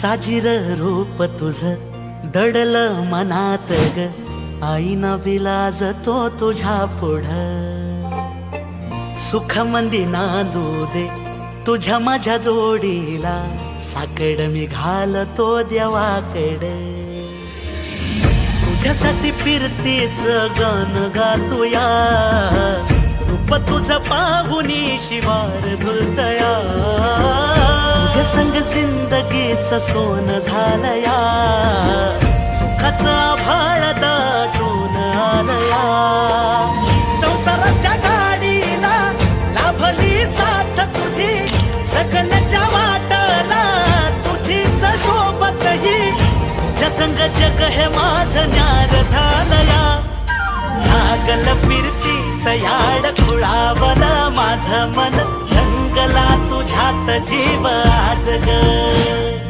साजिर रूप तुझ दडल मनात ग, आईना विलाज तो तुझ्या पुढ. सुख मंदी नांदू दे तुझ्या माझ्या जोडीला, साकड मी घालतो देवाकड. तुझ्यासाठी फिरतीच गाण गातोया, रूप तुझ पाहुनी शिवार झुलतया. तुझ्या संग जिंदगीच सोन झालया, सुखाचा भाळ दाटून आलया. संसाराच्या गाडीला लाभली साथ तुझी, सगळ्याच्या वाटला तुझीच सोबत ही. तुझ्या संग जग हे माझं न्यार झालया, लागल फिरतीच याड खुळावल माझं मन. रंगला तुझ्यात जीव आज ग.